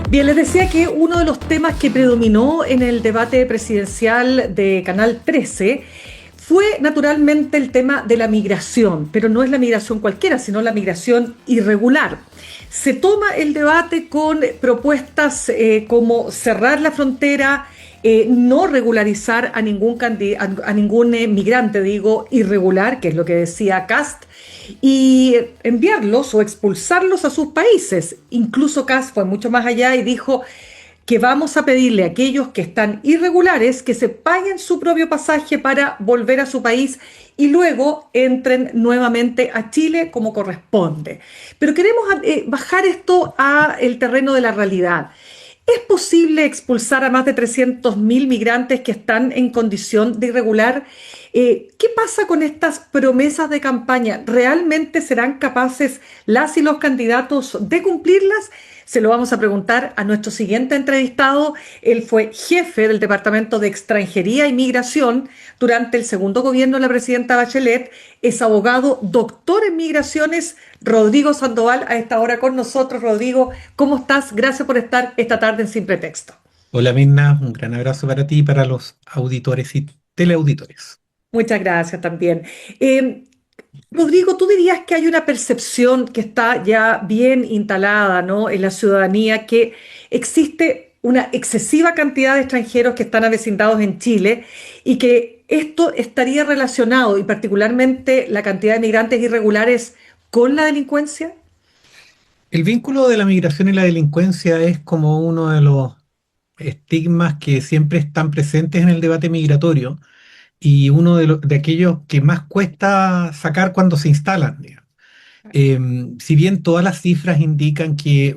Bien, les decía que uno de los temas que predominó en el debate presidencial de Canal 13 fue naturalmente el tema de la migración, pero no es la migración cualquiera, sino la migración irregular. Se toma el debate con propuestas como cerrar la frontera, no regularizar a ningún migrante, digo, irregular, que es lo que decía Kast, y enviarlos o expulsarlos a sus países. Incluso Kast fue mucho más allá y dijo que vamos a pedirle a aquellos que están irregulares que se paguen su propio pasaje para volver a su país y luego entren nuevamente a Chile como corresponde. Pero queremos bajar esto al terreno de la realidad. ¿Es posible expulsar a más de 300.000 migrantes que están en condición de irregular? ¿Qué pasa con estas promesas de campaña? ¿Realmente serán capaces las y los candidatos de cumplirlas? Se lo vamos a preguntar a nuestro siguiente entrevistado. Él fue jefe del Departamento de Extranjería y Migración durante el segundo gobierno de la presidenta Bachelet. Es abogado, doctor en migraciones, Rodrigo Sandoval, a esta hora con nosotros. Rodrigo, ¿cómo estás? Gracias por estar esta tarde en Sin Pretexto. Hola Mirna, un gran abrazo para ti y para los auditores y teleauditores. Muchas gracias también. Eh, Rodrigo, ¿tú dirías que hay una percepción que está ya bien instalada, ¿no?, en la ciudadanía, que existe una excesiva cantidad de extranjeros que están avecindados en Chile y que esto estaría relacionado, y particularmente la cantidad de migrantes irregulares, con la delincuencia? El vínculo de la migración y la delincuencia es como uno de los estigmas que siempre están presentes en el debate migratorio y uno de aquellos que más cuesta sacar cuando se instalan, digamos. Si bien todas las cifras indican que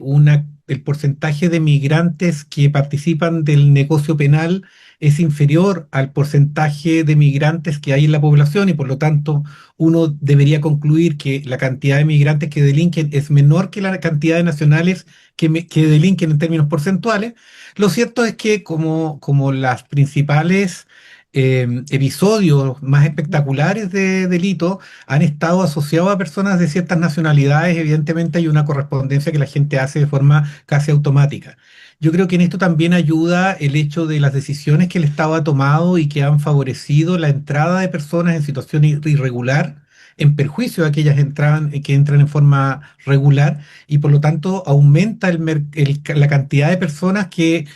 el porcentaje de migrantes que participan del negocio penal es inferior al porcentaje de migrantes que hay en la población y por lo tanto uno debería concluir que la cantidad de migrantes que delinquen es menor que la cantidad de nacionales que delinquen en términos porcentuales. Lo cierto es que como las principales episodios más espectaculares de delito han estado asociados a personas de ciertas nacionalidades, evidentemente hay una correspondencia que la gente hace de forma casi automática. Yo creo que en esto también ayuda el hecho de las decisiones que el Estado ha tomado y que han favorecido la entrada de personas en situación irregular, en perjuicio de aquellas que entran en forma regular, y por lo tanto aumenta la cantidad de personas que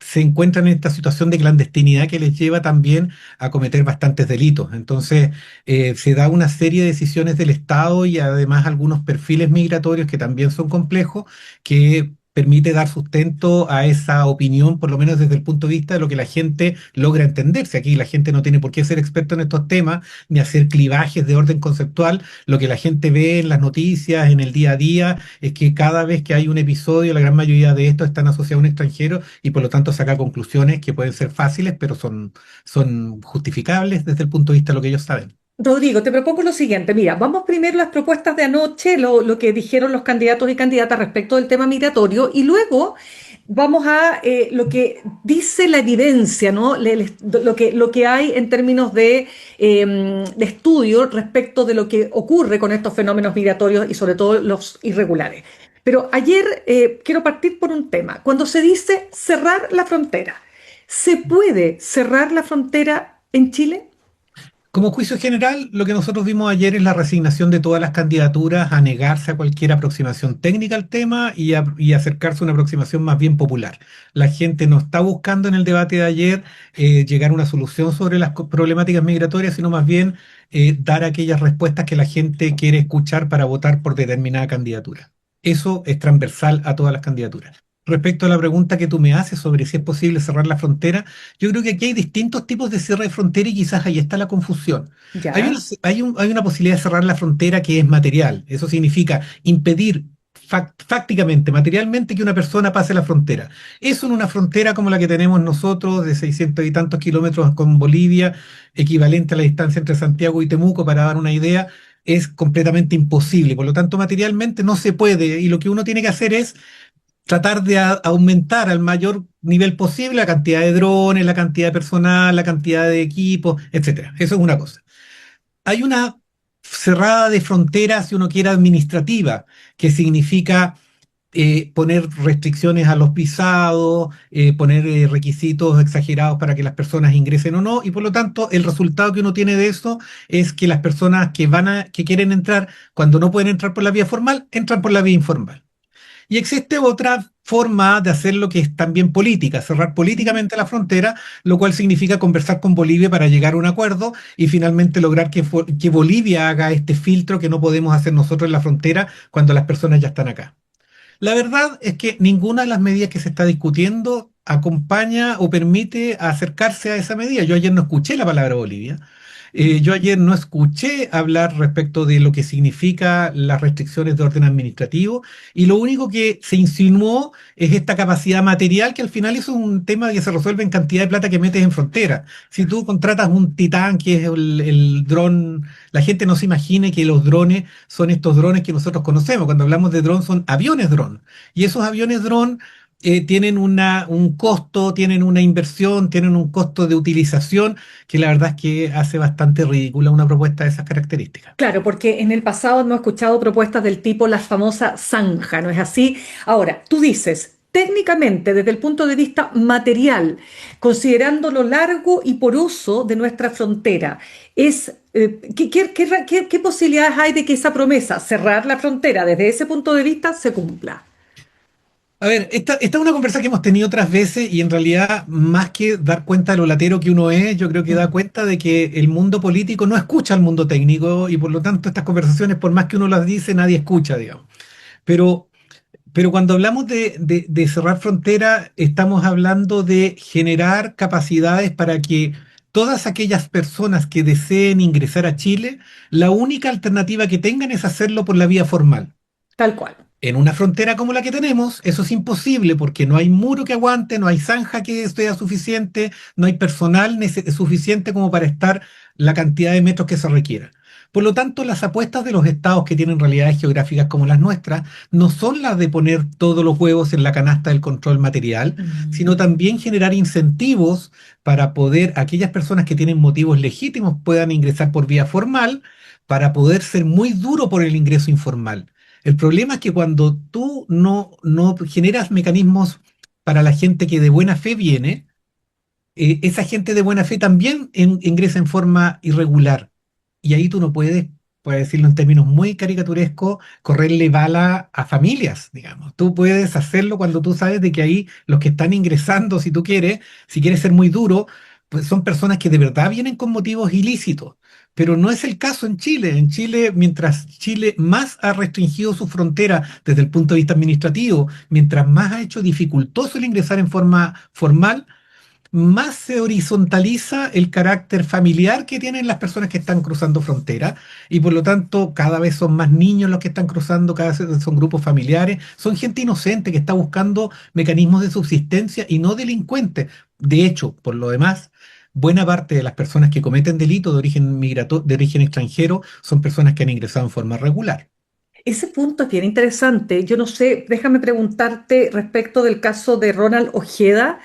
se encuentran en esta situación de clandestinidad que les lleva también a cometer bastantes delitos. Entonces, se da una serie de decisiones del Estado y además algunos perfiles migratorios que también son complejos, que permite dar sustento a esa opinión, por lo menos desde el punto de vista de lo que la gente logra entenderse. Aquí la gente no tiene por qué ser experto en estos temas, ni hacer clivajes de orden conceptual. Lo que la gente ve en las noticias, en el día a día, es que cada vez que hay un episodio, la gran mayoría de estos están asociados a un extranjero y por lo tanto saca conclusiones que pueden ser fáciles, pero son justificables desde el punto de vista de lo que ellos saben. Rodrigo, te propongo lo siguiente. Mira, vamos primero a las propuestas de anoche, lo que dijeron los candidatos y candidatas respecto del tema migratorio, y luego vamos a lo que dice la evidencia, ¿no? Lo que hay en términos de estudio respecto de lo que ocurre con estos fenómenos migratorios y sobre todo los irregulares. Pero ayer quiero partir por un tema. Cuando se dice cerrar la frontera, ¿se puede cerrar la frontera en Chile? Como juicio general, lo que nosotros vimos ayer es la resignación de todas las candidaturas a negarse a cualquier aproximación técnica al tema y acercarse a una aproximación más bien popular. La gente no está buscando en el debate de ayer llegar a una solución sobre las problemáticas migratorias, sino más bien dar aquellas respuestas que la gente quiere escuchar para votar por determinada candidatura. Eso es transversal a todas las candidaturas. Respecto a la pregunta que tú me haces sobre si es posible cerrar la frontera, yo creo que aquí hay distintos tipos de cierre de frontera y quizás ahí está la confusión. Ya. Hay una posibilidad de cerrar la frontera que es material. Eso significa impedir fácticamente, materialmente, que una persona pase la frontera. Eso en una frontera como la que tenemos nosotros, de 600 y tantos kilómetros con Bolivia, equivalente a la distancia entre Santiago y Temuco, para dar una idea, es completamente imposible. Por lo tanto, materialmente no se puede y lo que uno tiene que hacer es tratar de aumentar al mayor nivel posible la cantidad de drones, la cantidad de personal, la cantidad de equipos, etcétera. Eso es una cosa. Hay una cerrada de fronteras, si uno quiere, administrativa, que significa poner restricciones a los visados, poner requisitos exagerados para que las personas ingresen o no, y por lo tanto el resultado que uno tiene de eso es que las personas que quieren entrar, cuando no pueden entrar por la vía formal, entran por la vía informal. Y existe otra forma de hacerlo que es también política, cerrar políticamente la frontera, lo cual significa conversar con Bolivia para llegar a un acuerdo y finalmente lograr que Bolivia haga este filtro que no podemos hacer nosotros en la frontera cuando las personas ya están acá. La verdad es que ninguna de las medidas que se está discutiendo acompaña o permite acercarse a esa medida. Yo ayer no escuché la palabra Bolivia. Yo ayer no escuché hablar respecto de lo que significa las restricciones de orden administrativo y lo único que se insinuó es esta capacidad material que al final es un tema que se resuelve en cantidad de plata que metes en frontera. Si tú contratas un Titán, que es el dron, la gente no se imagine que los drones son estos drones que nosotros conocemos. Cuando hablamos de dron son aviones dron. Y esos aviones dron tienen un costo, tienen una inversión, tienen un costo de utilización que la verdad es que hace bastante ridícula una propuesta de esas características. Claro, porque en el pasado hemos escuchado propuestas del tipo la famosa zanja, ¿no es así? Ahora, tú dices, técnicamente, desde el punto de vista material, considerando lo largo y poroso de nuestra frontera, ¿qué posibilidades hay de que esa promesa, cerrar la frontera desde ese punto de vista, se cumpla? A ver, esta es una conversa que hemos tenido otras veces y en realidad, más que dar cuenta de lo latero que uno es, yo creo que da Mm. cuenta de que el mundo político no escucha al mundo técnico y por lo tanto estas conversaciones, por más que uno las dice, nadie escucha, digamos. Pero, pero cuando hablamos de cerrar frontera, estamos hablando de generar capacidades para que todas aquellas personas que deseen ingresar a Chile, la única alternativa que tengan es hacerlo por la vía formal. Tal cual. En una frontera como la que tenemos, eso es imposible porque no hay muro que aguante, no hay zanja que sea suficiente, no hay personal suficiente como para estar la cantidad de metros que se requiera. Por lo tanto, las apuestas de los estados que tienen realidades geográficas como las nuestras no son las de poner todos los huevos en la canasta del control material, sino Mm. también generar incentivos para poder aquellas personas que tienen motivos legítimos puedan ingresar por vía formal, para poder ser muy duro por el ingreso informal. El problema es que cuando tú no generas mecanismos para la gente que de buena fe viene, esa gente de buena fe también ingresa en forma irregular. Y ahí tú no puedes, por decirlo en términos muy caricaturescos, correrle bala a familias, digamos. Tú puedes hacerlo cuando tú sabes de que ahí los que están ingresando, si tú quieres, si quieres ser muy duro, pues son personas que de verdad vienen con motivos ilícitos. Pero no es el caso en Chile. En Chile, mientras Chile más ha restringido su frontera desde el punto de vista administrativo, mientras más ha hecho dificultoso el ingresar en forma formal, más se horizontaliza el carácter familiar que tienen las personas que están cruzando frontera y por lo tanto cada vez son más niños los que están cruzando, cada vez son grupos familiares, son gente inocente que está buscando mecanismos de subsistencia y no delincuentes. De hecho, por lo demás, buena parte de las personas que cometen delitos de origen de origen extranjero son personas que han ingresado en forma regular. Ese punto es bien interesante. Yo no sé, déjame preguntarte respecto del caso de Ronald Ojeda,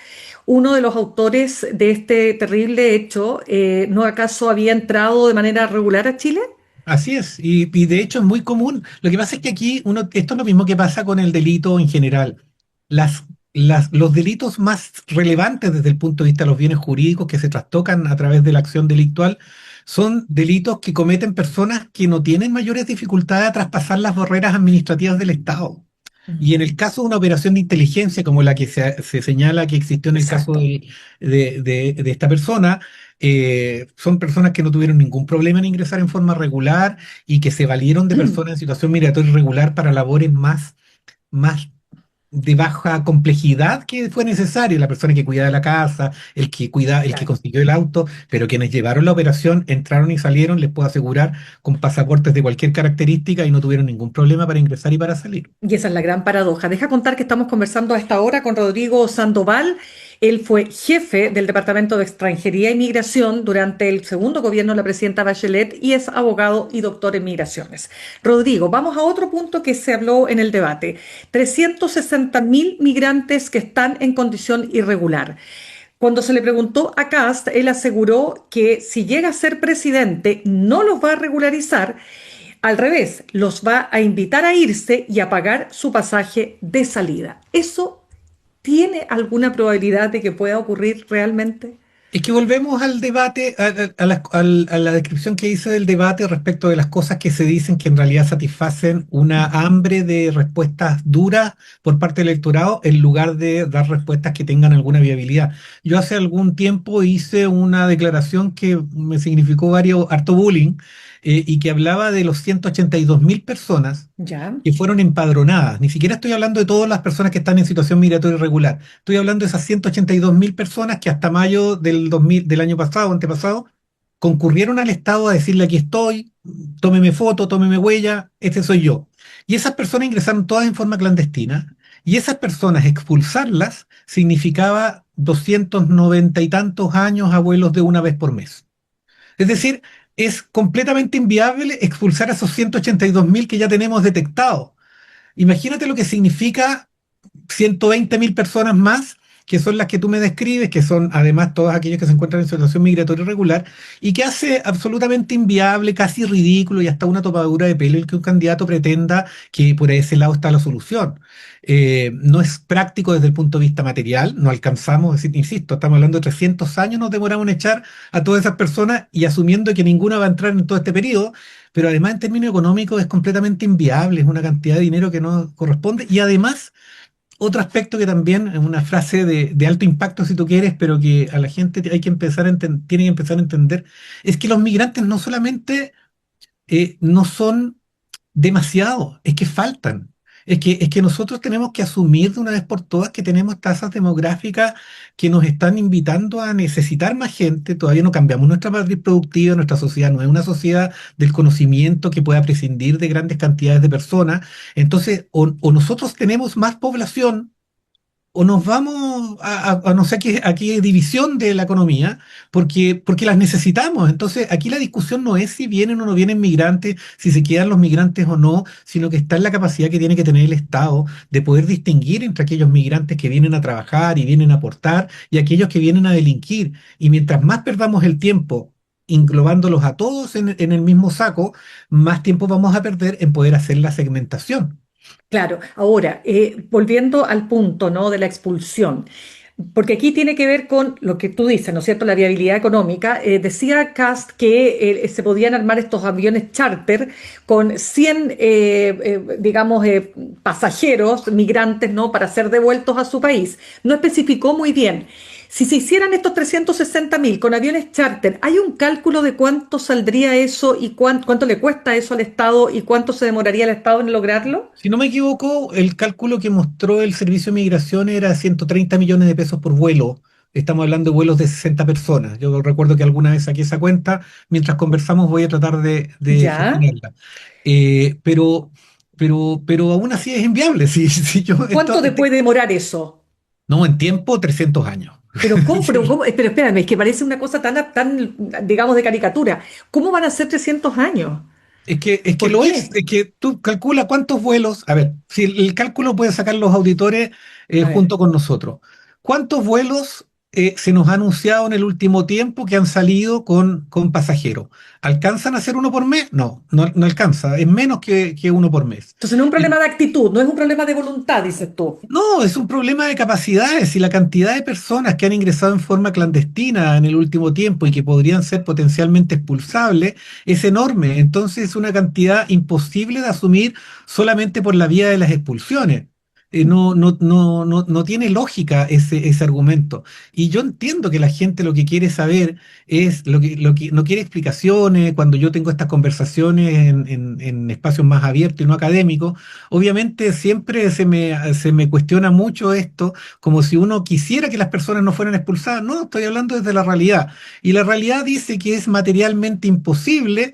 uno de los autores de este terrible hecho. ¿No acaso había entrado de manera regular a Chile? Así es, y de hecho es muy común. Lo que pasa es que aquí esto es lo mismo que pasa con el delito en general. Las, los delitos más relevantes desde el punto de vista de los bienes jurídicos que se trastocan a través de la acción delictual son delitos que cometen personas que no tienen mayores dificultades a traspasar las barreras administrativas del Estado. Y en el Mm. caso de una operación de inteligencia como la que se señala que existió en el caso Exacto. de esta persona, son personas que no tuvieron ningún problema en ingresar en forma regular y que se valieron de personas en situación migratoria irregular para labores más de baja complejidad que fue necesario, la persona que cuidaba la casa, el que Claro. consiguió el auto, pero quienes llevaron la operación entraron y salieron, les puedo asegurar, con pasaportes de cualquier característica y no tuvieron ningún problema para ingresar y para salir. Y esa es la gran paradoja. Deja contar que estamos conversando a esta hora con Rodrigo Sandoval. Él fue jefe del Departamento de Extranjería y Migración durante el segundo gobierno de la presidenta Bachelet y es abogado y doctor en migraciones. Rodrigo, vamos a otro punto que se habló en el debate. 360.000 migrantes que están en condición irregular. Cuando se le preguntó a Kast, él aseguró que si llega a ser presidente no los va a regularizar, al revés, los va a invitar a irse y a pagar su pasaje de salida. ¿Eso tiene alguna probabilidad de que pueda ocurrir realmente? Es que volvemos al debate, a la descripción que hice del debate respecto de las cosas que se dicen que en realidad satisfacen una hambre de respuestas duras por parte del electorado en lugar de dar respuestas que tengan alguna viabilidad. Yo hace algún tiempo hice una declaración que me significó harto bullying, y que hablaba de los 182.000 personas Ya, que fueron empadronadas. Ni siquiera estoy hablando de todas las personas que están en situación migratoria irregular. Estoy hablando de esas 182.000 personas que hasta mayo del 2000, del año pasado, antepasado, concurrieron al Estado a decirle: aquí estoy, tómeme foto, tómeme huella, este soy yo. Y esas personas ingresaron todas en forma clandestina. Y esas personas, expulsarlas, significaba 290 y tantos años a vuelos de una vez por mes. Es decir, es completamente inviable expulsar a esos 182.000 que ya tenemos detectados. Imagínate lo que significa 120.000 personas más, que son las que tú me describes, que son además todos aquellos que se encuentran en situación migratoria irregular, y que hace absolutamente inviable, casi ridículo y hasta una topadura de pelo el que un candidato pretenda que por ese lado está la solución. No es práctico desde el punto de vista material, no alcanzamos, insisto, estamos hablando de 300 años, nos demoramos en echar a todas esas personas y asumiendo que ninguna va a entrar en todo este periodo, pero además en términos económicos es completamente inviable, es una cantidad de dinero que no corresponde y además otro aspecto que también es una frase de alto impacto, si tú quieres, pero que a la gente hay que empezar tiene que empezar a entender, es que los migrantes no solamente no son demasiados, es que faltan. Es que nosotros tenemos que asumir de una vez por todas que tenemos tasas demográficas que nos están invitando a necesitar más gente. Todavía no cambiamos nuestra matriz productiva, nuestra sociedad no es una sociedad del conocimiento que pueda prescindir de grandes cantidades de personas. Entonces, o nosotros tenemos más población o nos vamos a no sé a qué división de la economía, porque las necesitamos. Entonces, aquí la discusión no es si vienen o no vienen migrantes, si se quedan los migrantes o no, sino que está en la capacidad que tiene que tener el Estado de poder distinguir entre aquellos migrantes que vienen a trabajar y vienen a aportar y aquellos que vienen a delinquir. Y mientras más perdamos el tiempo englobándolos a todos en el mismo saco, más tiempo vamos a perder en poder hacer la segmentación. claro. Ahora, volviendo al punto, ¿no? De la expulsión. Porque aquí tiene que ver con lo que tú dices, ¿no es cierto? La viabilidad económica. Decía Kast que se podían armar estos aviones charter con 100, digamos, pasajeros migrantes, ¿no? Para ser devueltos a su país. No especificó muy bien. Si se hicieran estos 360.000 con aviones charter, ¿hay un cálculo de cuánto saldría eso y cuánto le cuesta eso al Estado y cuánto se demoraría el Estado en lograrlo? Si no me equivoco, el cálculo que mostró el Servicio de Migración era 130 millones de pesos por vuelo. Estamos hablando de vuelos de 60 personas. Yo recuerdo que alguna vez saqué esa cuenta. Mientras conversamos voy a tratar de ¿Ya? gestionarla. Pero aún así es inviable. Si yo ¿Cuánto te puede demorar eso? no, en tiempo, 300 años. Pero ¿cómo? Pero espérame, es que parece una cosa digamos, de caricatura. ¿Cómo van a ser 300 años? Es que ¿Por lo es qué? que tú calcula cuántos vuelos, a ver, si el cálculo puede sacar los auditores A ver. junto con nosotros. ¿Cuántos vuelos se nos ha anunciado en el último tiempo que han salido con pasajeros? ¿Alcanzan a ser uno por mes? No, no alcanza, es menos que uno por mes. Entonces no es un problema de actitud, no es un problema de voluntad, dices tú. No, es un problema de capacidades y la cantidad de personas que han ingresado en forma clandestina en el último tiempo y que podrían ser potencialmente expulsables es enorme. Entonces es una cantidad imposible de asumir solamente por la vía de las expulsiones. No tiene lógica ese argumento. Y yo entiendo que la gente lo que quiere saber es lo que no quiere explicaciones. Cuando yo tengo estas conversaciones en espacios más abiertos y no académicos, obviamente siempre se me cuestiona mucho esto, como si uno quisiera que las personas no fueran expulsadas. No, estoy hablando desde la realidad. Y la realidad dice que es materialmente imposible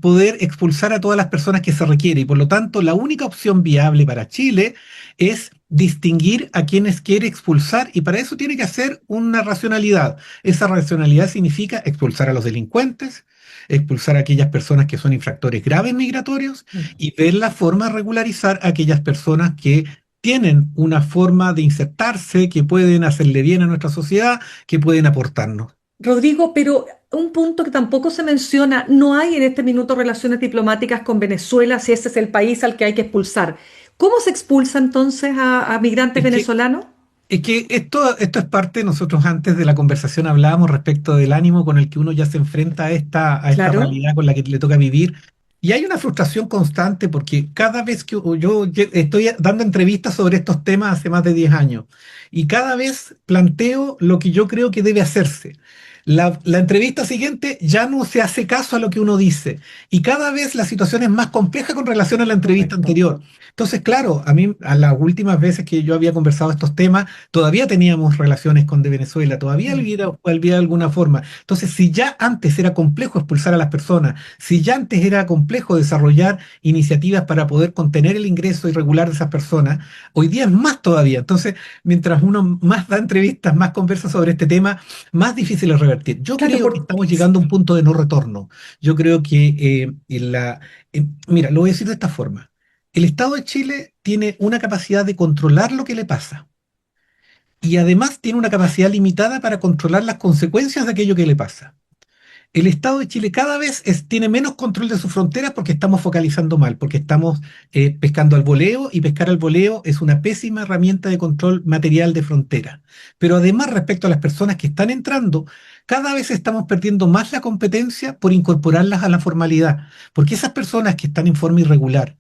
poder expulsar a todas las personas que se requiere. Y por lo tanto, la única opción viable para Chile es distinguir a quienes quiere expulsar y para eso tiene que hacer una racionalidad. Esa racionalidad significa expulsar a los delincuentes, expulsar a aquellas personas que son infractores graves migratorios y ver la forma de regularizar a aquellas personas que tienen una forma de insertarse, que pueden hacerle bien a nuestra sociedad, que pueden aportarnos. Rodrigo, pero un punto que tampoco se menciona, no hay en este minuto relaciones diplomáticas con Venezuela si ese es el país al que hay que expulsar. ¿Cómo se expulsa entonces a migrantes Es que venezolanos? esto es parte, nosotros antes de la conversación hablábamos respecto del ánimo con el que uno ya se enfrenta a esta Claro. realidad con la que le toca vivir. Y hay una frustración constante porque cada vez que yo estoy dando entrevistas sobre estos temas hace más de 10 años y cada vez planteo lo que yo creo que debe hacerse. La entrevista siguiente ya no se hace caso a lo que uno dice y cada vez la situación es más compleja con relación a la entrevista Correcto. anterior. Entonces, claro, a mí, a las últimas veces que yo había conversado estos temas, todavía teníamos relaciones con de Venezuela, todavía Mm. había de alguna forma. Entonces, si ya antes era complejo expulsar a las personas, si ya antes era complejo desarrollar iniciativas para poder contener el ingreso irregular de esas personas, hoy día es más todavía. Entonces, mientras uno más da entrevistas, más conversa sobre este tema, más difícil es revertir. Yo Claro, creo que porque estamos llegando a un punto de no retorno. Yo creo que, mira, lo voy a decir de esta forma. El Estado de Chile tiene una capacidad de controlar lo que le pasa y además tiene una capacidad limitada para controlar las consecuencias de aquello que le pasa. El Estado de Chile cada vez tiene menos control de sus fronteras porque estamos focalizando mal, porque estamos pescando al voleo y pescar al voleo es una pésima herramienta de control material de frontera. Pero además respecto a las personas que están entrando, cada vez estamos perdiendo más la competencia por incorporarlas a la formalidad, porque esas personas que están en forma irregular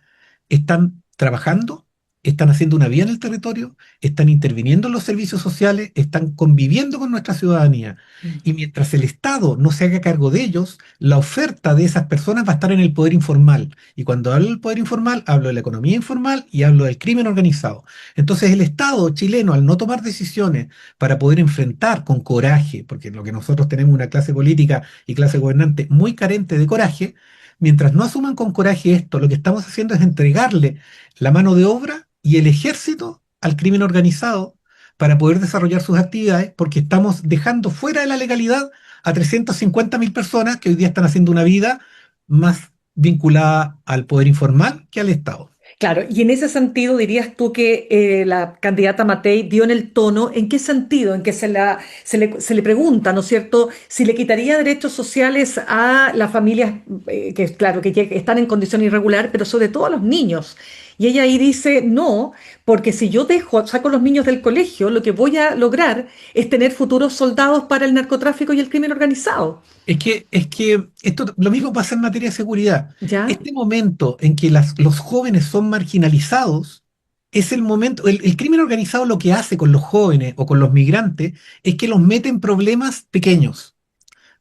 están trabajando, están haciendo una vida en el territorio, están interviniendo en los servicios sociales, están conviviendo con nuestra ciudadanía. Y mientras el Estado no se haga cargo de ellos, la oferta de esas personas va a estar en el poder informal. Y cuando hablo del poder informal, hablo de la economía informal y hablo del crimen organizado. Entonces el Estado chileno, al no tomar decisiones para poder enfrentar con coraje, porque lo que nosotros tenemos una clase política y clase gobernante muy carente de coraje, mientras no asuman con coraje esto, lo que estamos haciendo es entregarle la mano de obra y el ejército al crimen organizado para poder desarrollar sus actividades, porque estamos dejando fuera de la legalidad a 350.000 personas que hoy día están haciendo una vida más vinculada al poder informal que al Estado. claro, y en ese sentido dirías tú que la candidata Matei dio en el tono, ¿en qué sentido? En que se le pregunta, ¿no es cierto?, si le quitaría derechos sociales a las familias que, claro, que están en condición irregular, pero sobre todo a los niños. Y ella ahí dice, no, porque si yo saco a los niños del colegio, lo que voy a lograr es tener futuros soldados para el narcotráfico y el crimen organizado. Es que esto lo mismo pasa en materia de seguridad. ¿Ya? Este momento en que los jóvenes son marginalizados es el momento, el crimen organizado lo que hace con los jóvenes o con los migrantes es que los mete en problemas pequeños.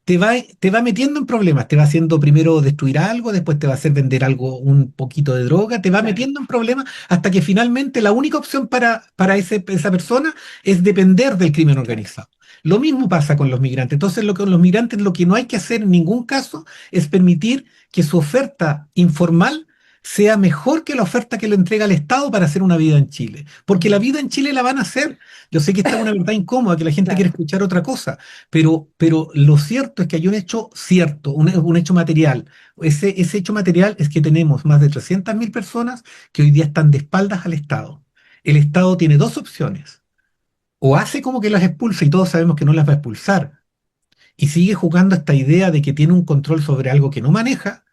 Te va metiendo en problemas, te va haciendo primero destruir algo, después te va a hacer vender algo, un poquito de droga, te va Claro. metiendo en problemas hasta que finalmente la única opción para esa persona es depender del crimen Claro. organizado. Lo mismo pasa con los migrantes. Entonces, con los migrantes lo que no hay que hacer en ningún caso es permitir que su oferta informal sea mejor que la oferta que le entrega el Estado para hacer una vida en Chile. Porque la Mm. vida en Chile la van a hacer. Yo sé que esta es una verdad incómoda, que la gente quiere Claro. escuchar otra cosa, pero lo cierto es que hay un hecho cierto, un hecho material. Ese hecho material es que tenemos más de 300.000 personas que hoy día están de espaldas al Estado. El Estado tiene dos opciones. O hace como que las expulsa y todos sabemos que no las va a expulsar, y sigue jugando esta idea de que tiene un control sobre algo que no maneja,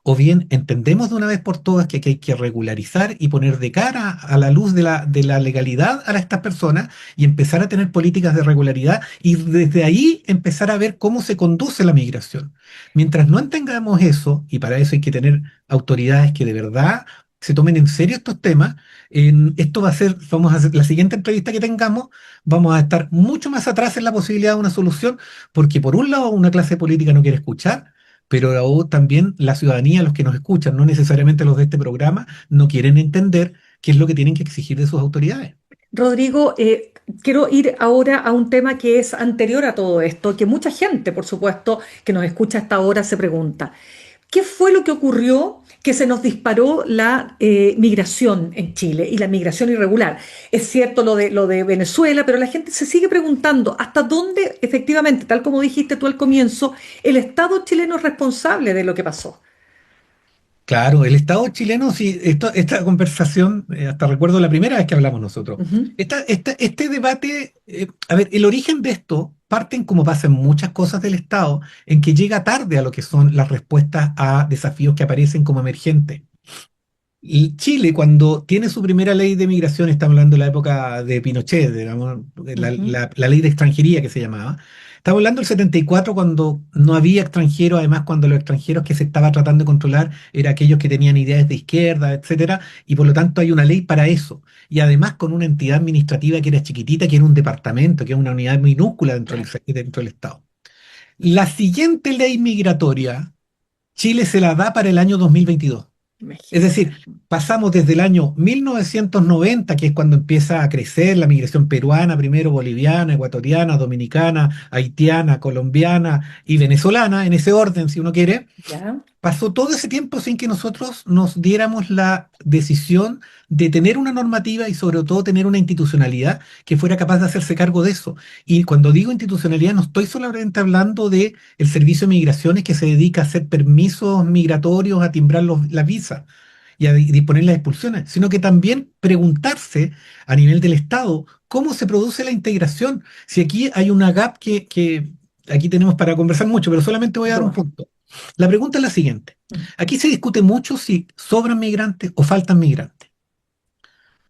o bien entendemos de una vez por todas que hay que regularizar y poner de cara a la luz de la legalidad a estas personas y empezar a tener políticas de regularidad y desde ahí empezar a ver cómo se conduce la migración. Mientras no entendamos eso, y para eso hay que tener autoridades que de verdad se tomen en serio estos temas, esto va a ser, vamos a hacer la siguiente entrevista que tengamos, vamos a estar mucho más atrás en la posibilidad de una solución, porque por un lado una clase política no quiere escuchar, pero también la ciudadanía, los que nos escuchan, no necesariamente los de este programa, no quieren entender qué es lo que tienen que exigir de sus autoridades. Rodrigo, quiero ir ahora a un tema que es anterior a todo esto, que mucha gente, por supuesto, que nos escucha hasta ahora se pregunta. ¿Qué fue lo que ocurrió que se nos disparó la migración en Chile y la migración irregular? Es cierto lo de Venezuela, pero la gente se sigue preguntando hasta dónde efectivamente, tal como dijiste tú al comienzo, el Estado chileno es responsable de lo que pasó. Claro, el Estado chileno, sí, esta conversación, hasta recuerdo la primera vez que hablamos nosotros. Ujú, Este debate, a ver, el origen de esto parten como pasan muchas cosas del Estado, en que llega tarde a lo que son las respuestas a desafíos que aparecen como emergentes. Y Chile, cuando tiene su primera ley de migración, estamos hablando de la época de Pinochet, digamos, ujú. la ley de extranjería que se llamaba. Estamos hablando del 74, cuando no había extranjeros, además cuando los extranjeros que se estaba tratando de controlar eran aquellos que tenían ideas de izquierda, etcétera, y por lo tanto hay una ley para eso. Y además con una entidad administrativa que era chiquitita, que era un departamento, que era una unidad minúscula Claro, dentro del Estado. La siguiente ley migratoria, Chile se la da para el año 2022. Es imagínate. decir, pasamos desde el año 1990, que es cuando empieza a crecer la migración peruana, primero boliviana, ecuatoriana, dominicana, haitiana, colombiana y venezolana, en ese orden, si uno quiere. ¿Ya? Pasó todo ese tiempo sin que nosotros nos diéramos la decisión de tener una normativa y sobre todo tener una institucionalidad que fuera capaz de hacerse cargo de eso. Y cuando digo institucionalidad no estoy solamente hablando de el Servicio de Migraciones que se dedica a hacer permisos migratorios, a timbrar las visas y a disponer las expulsiones, sino que también preguntarse a nivel del Estado cómo se produce la integración. Si aquí hay una gap que aquí tenemos para conversar mucho, pero solamente voy a dar un Dos. punto. La pregunta es la siguiente. Mm. Aquí se discute mucho si sobran migrantes o faltan migrantes.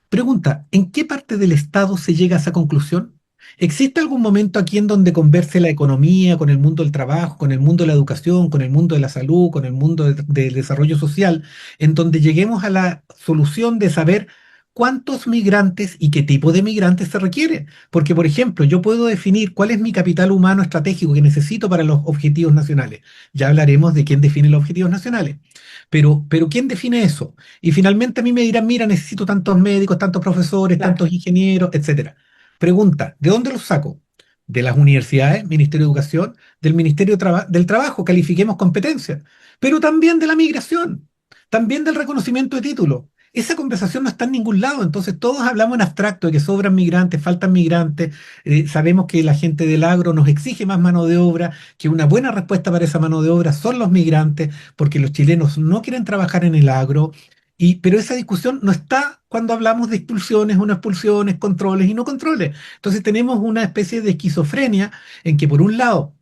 Pregunta, ¿en qué parte del Estado se llega a esa conclusión? ¿Existe algún momento aquí en donde converse la economía con el mundo del trabajo, con el mundo de la educación, con el mundo de la salud, con el mundo del desarrollo social, en donde lleguemos a la solución de saber cuántos migrantes y qué tipo de migrantes se requiere? Porque, por ejemplo, yo puedo definir cuál es mi capital humano estratégico que necesito para los objetivos nacionales. Ya hablaremos de quién define los objetivos nacionales. Pero ¿quién define eso? Y finalmente a mí me dirán, mira, necesito tantos médicos, tantos profesores, Claro. tantos ingenieros, etcétera. Pregunta, ¿de dónde los saco? De las universidades, Ministerio de Educación, del del Trabajo, califiquemos competencias, pero también de la migración, también del reconocimiento de títulos. Esa conversación no está en ningún lado, entonces todos hablamos en abstracto de que sobran migrantes, faltan migrantes, sabemos que la gente del agro nos exige más mano de obra, que una buena respuesta para esa mano de obra son los migrantes, porque los chilenos no quieren trabajar en el agro, pero esa discusión no está cuando hablamos de expulsiones o no expulsiones, controles y no controles. Entonces tenemos una especie de esquizofrenia en que por un lado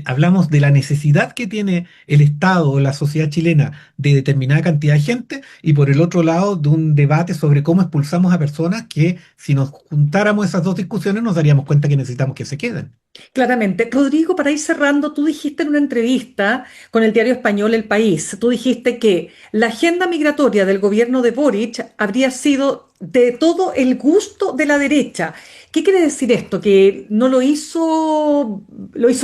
hablamos de la necesidad que tiene el Estado o la sociedad chilena de determinada cantidad de gente y por el otro lado de un debate sobre cómo expulsamos a personas que si nos juntáramos esas dos discusiones nos daríamos cuenta que necesitamos que se queden. Claramente. Rodrigo, para ir cerrando, tú dijiste en una entrevista con el diario español El País, tú dijiste que la agenda migratoria del gobierno de Boric habría sido de todo el gusto de la derecha. ¿Qué quiere decir esto? ¿Que no lo hizo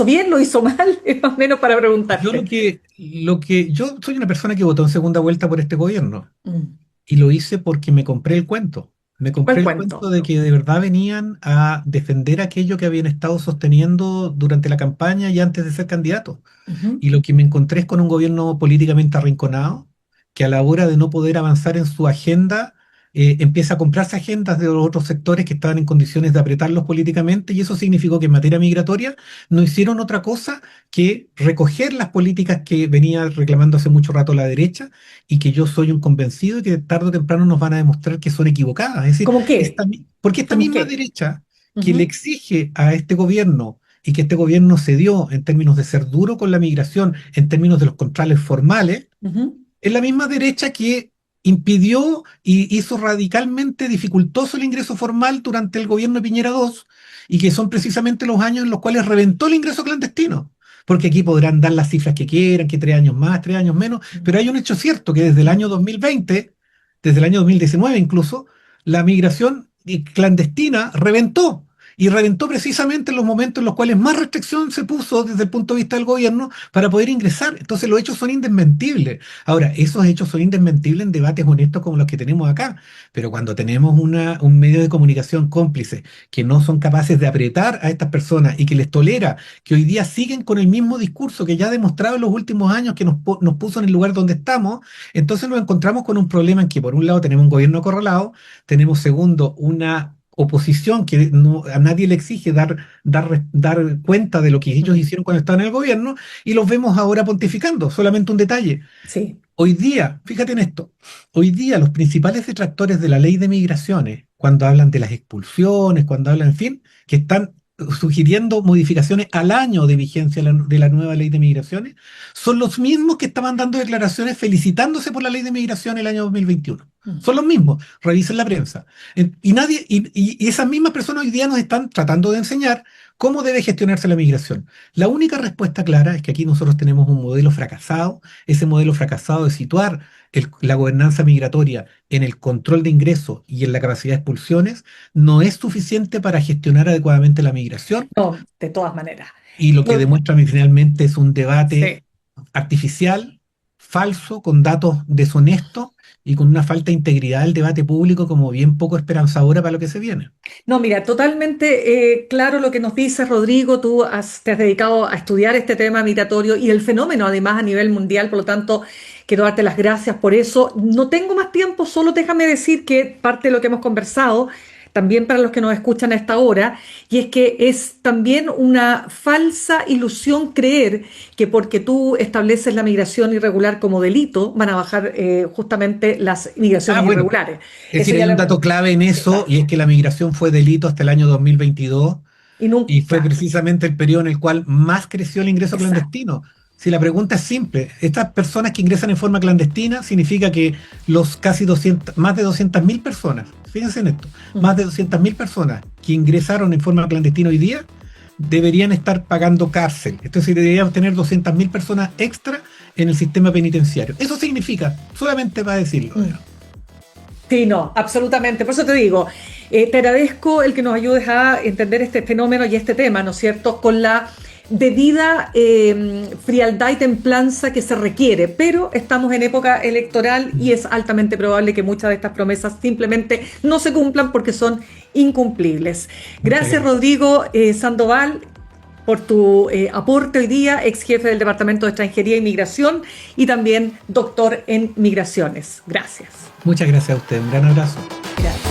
bien, lo hizo mal? Es más o menos para Yo preguntarte. yo soy una persona que votó en segunda vuelta por este gobierno Mm. y lo hice porque me compré el cuento. Me compré ¿Cuál el cuento cuento? de que de verdad venían a defender aquello que habían estado sosteniendo durante la campaña y antes de ser candidato. Ujú. Y lo que me encontré es con un gobierno políticamente arrinconado, que a la hora de no poder avanzar en su agenda, empieza a comprarse agendas de los otros sectores que estaban en condiciones de apretarlos políticamente, y eso significó que en materia migratoria no hicieron otra cosa que recoger las políticas que venía reclamando hace mucho rato la derecha, y que yo soy un convencido de que tarde o temprano nos van a demostrar que son equivocadas. Es decir, ¿Cómo qué? porque esta ¿Cómo misma qué? derecha que le Ujú, exige a este gobierno y que este gobierno se dio en términos de ser duro con la migración, en términos de los controles formales, ujú. es la misma derecha que impidió y hizo radicalmente dificultoso el ingreso formal durante el gobierno de Piñera II, y que son precisamente los años en los cuales reventó el ingreso clandestino. Porque aquí podrán dar las cifras que quieran, que 3 años más, 3 años menos, pero hay un hecho cierto, que desde el año 2020, desde el año 2019 incluso, la migración clandestina reventó. Y reventó precisamente en los momentos en los cuales más restricción se puso desde el punto de vista del gobierno para poder ingresar. Entonces los hechos son indesmentibles. Ahora, esos hechos son indesmentibles en debates honestos como los que tenemos acá, pero cuando tenemos un medio de comunicación cómplice que no son capaces de apretar a estas personas y que les tolera que hoy día siguen con el mismo discurso que ya ha demostrado en los últimos años que nos puso en el lugar donde estamos, entonces nos encontramos con un problema en que por un lado tenemos un gobierno acorralado, tenemos segundo oposición, que no, a nadie le exige dar cuenta de lo que ellos hicieron cuando estaban en el gobierno, y los vemos ahora pontificando. Solamente un detalle. Sí. Hoy día, fíjate en esto, hoy día los principales detractores de la ley de migraciones, cuando hablan de las expulsiones, cuando hablan, en fin, que están sugiriendo modificaciones al año de vigencia de la nueva ley de migraciones, son los mismos que estaban dando declaraciones felicitándose por la ley de migración el año 2021. Mm. Son los mismos, revisen la prensa. Y esas mismas personas hoy día nos están tratando de enseñar cómo debe gestionarse la migración. La única respuesta clara es que aquí nosotros tenemos un modelo fracasado. Ese modelo fracasado de situar la gobernanza migratoria en el control de ingresos y en la capacidad de expulsiones no es suficiente para gestionar adecuadamente la migración, No, de todas maneras. y lo que Yo- demuestra finalmente es un sí. debate artificial, falso, con datos deshonestos y con una falta de integridad del debate público como bien poco esperanzadora para lo que se viene. No, mira, totalmente claro lo que nos dice Rodrigo. Te has dedicado a estudiar este tema migratorio y el fenómeno además a nivel mundial, por lo tanto, quiero darte las gracias por eso. No tengo más tiempo, solo déjame decir que parte de lo que hemos conversado, también para los que nos escuchan a esta hora, y es que es también una falsa ilusión creer que porque tú estableces la migración irregular como delito, van a bajar justamente las Ah, migraciones bueno, irregulares. es Eso decir, ya hay lo un hemos... dato clave en eso, y Exacto. es que la migración fue delito hasta el año 2022, Y y fue nunca, precisamente el periodo en el cual más creció el ingreso exacto. clandestino. Si la pregunta es simple, estas personas que ingresan en forma clandestina significa que los casi 200, más de 200.000 personas, fíjense en esto, Mm. más de 200.000 personas que ingresaron en forma clandestina hoy día deberían estar pagando cárcel. Esto decir, deberían tener 200.000 personas extra en el sistema penitenciario. Eso significa, solamente para decirlo. Mm. Sí, no, absolutamente. Por eso te digo, te agradezco el que nos ayudes a entender este fenómeno y este tema, ¿no es cierto?, con la debida frialdad y templanza que se requiere, pero estamos en época electoral y es altamente probable que muchas de estas promesas simplemente no se cumplan porque son incumplibles. Muchas Gracias, gracias. Rodrigo Sandoval, por tu aporte hoy día, ex jefe del Departamento de Extranjería e Inmigración y también doctor en migraciones. Gracias. Muchas gracias a usted. Un gran abrazo. Gracias.